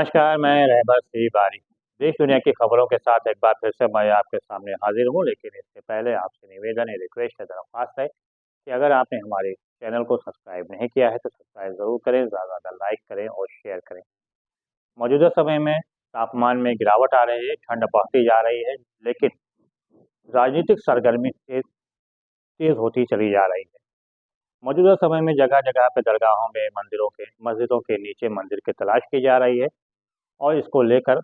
नमस्कार, मैं रहबर सी बारी। देश दुनिया की खबरों के साथ एक बार फिर से मैं आपके सामने हाजिर हूँ, लेकिन इससे पहले आपसे निवेदन है, रिक्वेस्ट है, दरख्वास्त है कि अगर आपने हमारे चैनल को सब्सक्राइब नहीं किया है तो सब्सक्राइब ज़रूर करें, ज़्यादा से ज़्यादा लाइक करें और शेयर करें। मौजूदा समय में तापमान में गिरावट आ रही है, ठंड बढ़ती जा रही है, लेकिन राजनीतिक सरगर्मी तेज़ तेज़ होती चली जा रही है। मौजूदा समय में जगह-जगह पे दरगाहों में, मंदिरों के मस्जिदों के नीचे मंदिर की तलाश की जा रही है और इसको लेकर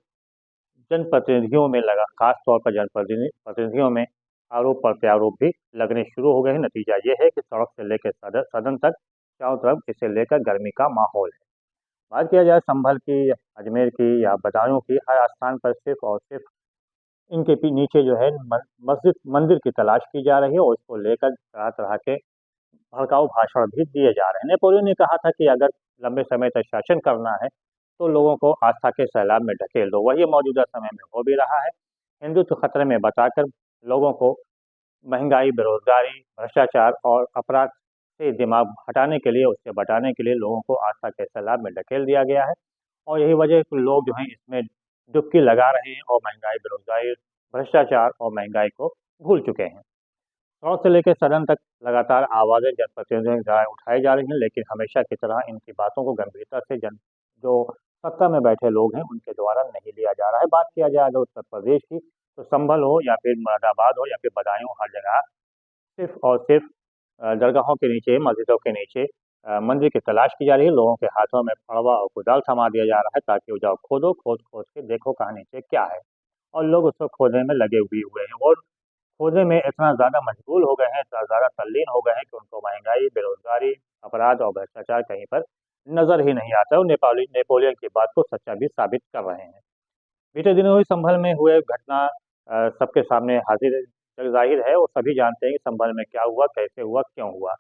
जनप्रतिनिधियों में लगा, खास तौर पर प्रतिनिधियों में आरोप प्रत्यारोप भी लगने शुरू हो गए हैं। नतीजा ये है कि सड़क से लेकर सदन सदन तक चारों तरफ इसे लेकर गर्मी का माहौल है। बात किया जाए संभल की, अजमेर की या बदायूं की, हर स्थान पर सिर्फ और सिर्फ इनके नीचे जो है मस्जिद मंदिर की तलाश की जा रही है और इसको लेकर तरह तरह के भड़काऊ भाषण भी दिए जा रहे हैं। नेपोलियन ने कहा था कि अगर लंबे समय तक शासन करना है तो लोगों को आस्था के सैलाब में ढकेल दो। वही मौजूदा समय में हो भी रहा है। हिंदुत्व खतरे में बताकर लोगों को महंगाई, बेरोजगारी, भ्रष्टाचार और अपराध से दिमाग हटाने के लिए, उससे बचाने के लिए लोगों को आस्था के सैलाब में ढकेल दिया गया है और यही वजह है कि लोग जो हैं इसमें डुबकी लगा रहे हैं और महंगाई, बेरोजगारी, भ्रष्टाचार और महंगाई को भूल चुके हैं। सड़क से लेकर सदन तक लगातार आवाज़ें जनप्रतिनिधियों द्वारा उठाई जा रही हैं, लेकिन हमेशा की तरह इनकी बातों को गंभीरता से जो सत्ता में बैठे लोग हैं उनके द्वारा नहीं लिया जा रहा है। बात किया जाए अगर उत्तर प्रदेश की, तो संभल हो या फिर मुरादाबाद हो या फिर बदायूं, हर जगह सिर्फ और सिर्फ दरगाहों के नीचे, मस्जिदों के नीचे मंदिर की तलाश की जा रही है। लोगों के हाथों में फड़वा और कुदाल थमा दिया जा रहा है ताकि वो जाओ खोदो, खोद खोद के देखो कहाँ नीचे क्या है, और लोग उसको खोदने में लगे हुए हुए हैं और खोदने में इतना ज़्यादा मशगूल हो गए हैं, इतना ज़्यादा तल्लीन हो गए हैं कि उनको महंगाई, बेरोज़गारी, अपराध और भ्रष्टाचार कहीं पर नज़र ही नहीं आता है और नेपोलियन की बात को सच्चा भी साबित कर रहे हैं। बीते दिनों हुई संभल में हुए घटना सबके सामने हाजिर जग ज़ाहिर है और सभी जानते हैं कि संभल में क्या हुआ, कैसे हुआ, क्यों हुआ।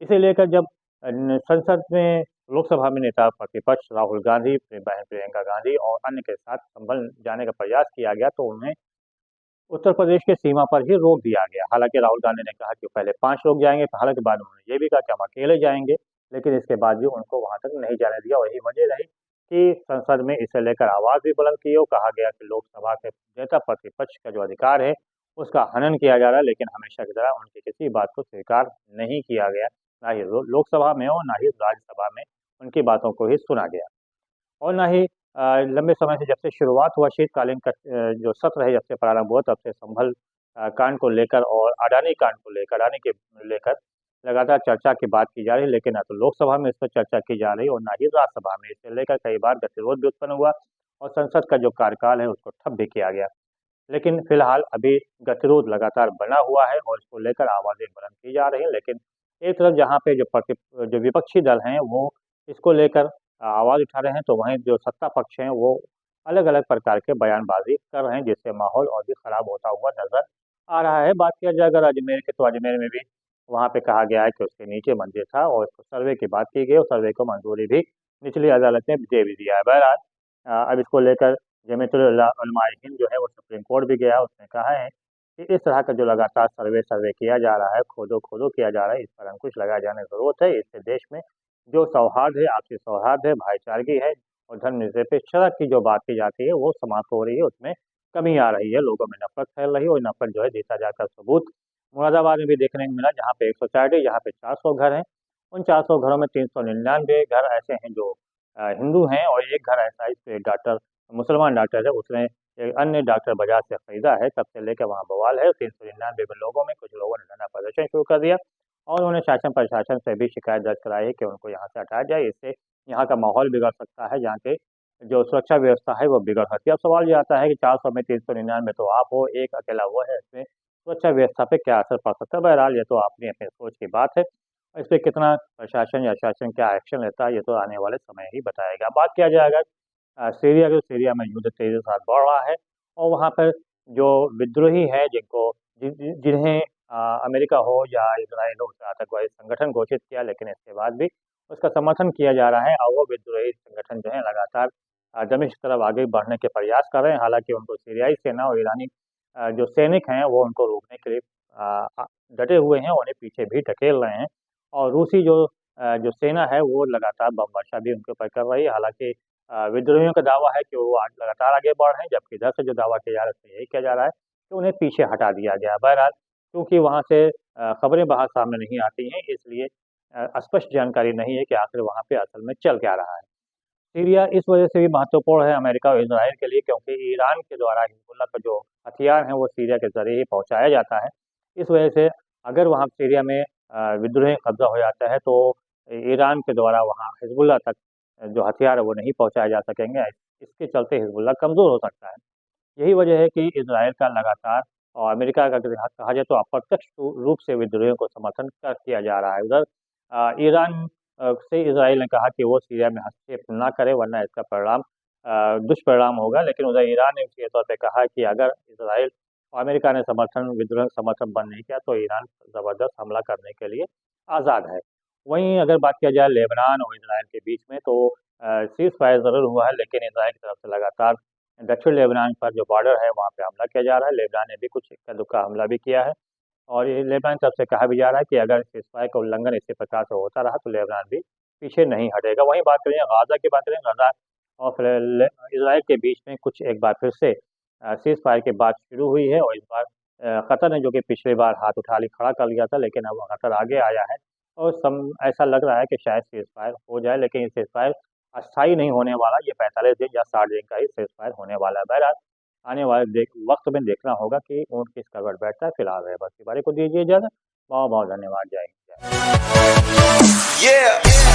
इसे लेकर जब संसद में, लोकसभा में नेता प्रतिपक्ष राहुल गांधी, अपनी बहन प्रियंका गांधी और अन्य के साथ संभल जाने का प्रयास किया गया तो उन्हें उत्तर प्रदेश के सीमा पर ही रोक दिया गया। हालाँकि राहुल गांधी ने कहा कि पहले 5 लोग जाएँगे, हालाँकि बाद में उन्होंने ये भी कहा कि हम अकेले जाएँगे, लेकिन इसके बाद भी उनको वहाँ तक नहीं जाने दिया और यही वजह रही कि संसद में इसे लेकर आवाज़ भी बुलंद की और कहा गया कि लोकसभा के नेता प्रतिपक्ष का जो अधिकार है, उसका हनन किया जा रहा है, लेकिन हमेशा की तरह उनकी किसी बात को स्वीकार नहीं किया गया, ना ही लोकसभा में और ना ही राज्यसभा में उनकी बातों को ही सुना गया। और ना ही लंबे समय से जब से शुरुआत हुआ शीतकालीन जो सत्र है, जब से प्रारंभ हुआ तब से संभल कांड को लेकर और अडानी कांड को लेकर, अडानी के लेकर लगातार चर्चा की बात की जा रही है, लेकिन ना तो लोकसभा में इस पर चर्चा की जा रही है और ना ही राज्यसभा में। इसे लेकर कई बार गतिरोध भी उत्पन्न हुआ और संसद का जो कार्यकाल है उसको ठप भी किया गया। लेकिन फिलहाल अभी गतिरोध लगातार बना हुआ है और इसको लेकर आवाज़ें बुलंद की जा रही हैं। लेकिन एक तरफ जहाँ पे जो विपक्षी दल हैं वो इसको लेकर आवाज़ उठा रहे हैं, तो वहीं जो सत्ता पक्ष हैं वो अलग-अलग प्रकार के बयानबाज़ी कर रहे हैं, जिससे माहौल और भी खराब होता हुआ नज़र आ रहा है। बात किया जाए अगर अजमेर की, तो अजमेर में भी वहाँ पे कहा गया है कि उसके नीचे मंदिर था और उसको सर्वे की बात की गई और सर्वे को मंजूरी भी निचली अदालत ने दे भी दिया है। बहरहाल अब इसको लेकर जमीयतुल उलमा ए हिंद जो है वो सुप्रीम कोर्ट भी गया, उसने कहा है कि इस तरह का जो लगातार सर्वे किया जा रहा है, खोदो-खोदो किया जा रहा है, इस पर अंकुश लगाए जाने की ज़रूरत है। इससे देश में जो सौहार्द है, आपसी सौहार्द है, भाईचारगी है और धर्मनिरपेक्षता की जो बात की जाती है, वो समाप्त हो रही है, उसमें कमी आ रही है, लोगों में नफ़रत फैल रही है और नफ़रत जो है देखा जाकर सबूत मुरादाबाद में भी देखने को मिला, जहाँ पे एक सोसाइटी, जहाँ पे 400 घर हैं। उन 400 घरों में 399 घर ऐसे हैं जो हिंदू हैं और एक घर ऐसा है जिसपे एक डॉक्टर, मुसलमान डॉक्टर है, उसने एक अन्य डॉक्टर बाज़ार से खरीदा है, तब से लेकर वहाँ बवाल है। 399 लोगों में कुछ लोगों ने धरना प्रदर्शन शुरू कर दिया और उन्होंने शासन प्रशासन से भी शिकायत दर्ज कराई है कि उनको यहाँ से हटाया जाए, इससे यहाँ का माहौल बिगड़ सकता है, यहाँ के जो सुरक्षा व्यवस्था है वो बिगड़ सकती है। अब सवाल ये आता है कि 400 में 399 तो आप हो, एक अकेला वो है, इसमें सुरक्षा व्यवस्था पे क्या असर पड़ सकता है? बहरहाल ये तो अपनी-अपनी सोच की बात है। इस पे कितना प्रशासन या शासन क्या एक्शन लेता है, ये तो आने वाले समय ही बताएगा। बात किया जाए अगर सीरिया में युद्ध तेज़ी के साथ बढ़ रहा है और वहाँ पर जो विद्रोही हैं जिनको जिन्हें अमेरिका हो या इज़राइल हो, उसे आतंकवादी संगठन घोषित किया, लेकिन इसके बाद भी उसका समर्थन किया जा रहा है और वो विद्रोही संगठन जो है लगातार दमिश्क की तरफ आगे बढ़ने के प्रयास कर रहे हैं। हालाँकि उनको सीरियाई सेना और ईरानी जो सैनिक हैं वो उनको रोकने के लिए डटे हुए हैं, उन्हें पीछे भी ढकेल रहे हैं और रूसी जो सेना है वो लगातार बम वर्षा भी उनके ऊपर कर रही है। हालाँकि विद्रोहियों का दावा है कि वो लगातार आगे बढ़ रहे हैं, जबकि इधर से जो दावा किया जा रहा है उसमें यही किया जा रहा है कि उन्हें पीछे हटा दिया गया है। बहरहाल क्योंकि वहाँ से खबरें बाहर सामने नहीं आती हैं, इसलिए स्पष्ट जानकारी नहीं है कि आखिर वहाँ पे असल में चल क्या रहा है। सीरिया इस वजह से भी महत्वपूर्ण है अमेरिका और इज़राइल के लिए, क्योंकि ईरान के द्वारा हिज़्बुल्लाह का जो हथियार है वो सीरिया के ज़रिए ही पहुँचाया जाता है। इस वजह से अगर वहाँ सीरिया में विद्रोही कब्ज़ा हो जाता है तो ईरान के द्वारा वहाँ हिज़्बुल्लाह तक जो हथियार है वो नहीं पहुँचाए जा सकेंगे। इसके चलते हिज़्बुल्लाह कमज़ोर हो सकता है। यही वजह है कि इज़राइल का लगातार और अमेरिका का अगर कहा जाए तो अप्रत्यक्ष रूप से विद्रोहियों को समर्थन किया जा रहा है। उधर ईरान से इज़राइल ने कहा कि वो सीरिया में हस्तक्षेप ना करे, वरना इसका परिणाम दुष्परिणाम होगा। लेकिन उधर ईरान ने सीधे तौर पे कहा कि अगर इज़राइल और अमेरिका ने विद्रोह का समर्थन बंद नहीं किया तो ईरान ज़बरदस्त हमला करने के लिए आज़ाद है। वहीं अगर बात किया जाए लेबनान और इज़राइल के बीच में तो सीज़ फायर ज़रूर हुआ है, लेकिन इज़राइल की तरफ से लगातार दक्षिण लेबनान पर जो बॉर्डर है वहाँ पे हमला किया जा रहा है। लेबनान ने भी कुछ इक्का-दुक्का हमला भी किया है और ये लेबनान की तरफ से कहा भी जा रहा है कि अगर सीज़फायर का उल्लंघन इसी प्रकार से होता रहा तो लेबनान भी पीछे नहीं हटेगा। वहीं बात करें गाज़ा की बात करें, गाज़ा और फिर इज़राइल के बीच में कुछ एक बार फिर से सीज़फायर की बात शुरू हुई है और इस बार कतर ने जो कि पिछली बार हाथ खड़ा कर लिया था, लेकिन अब कतर आगे आया है और ऐसा लग रहा है कि शायद सीज़फायर हो जाए, लेकिन ये सीज़फायर अस्थायी नहीं होने वाला। ये 45 दिन या 60 दिन का ही सीज़फायर होने वाला है। बहरहाल आने वाले वक्त में देखना होगा कि ऊँट किस करवट बैठता है। फिलहाल बस इस बारे को दीजिए इजाज़त। बहुत बहुत धन्यवाद। जय हिंद। जय।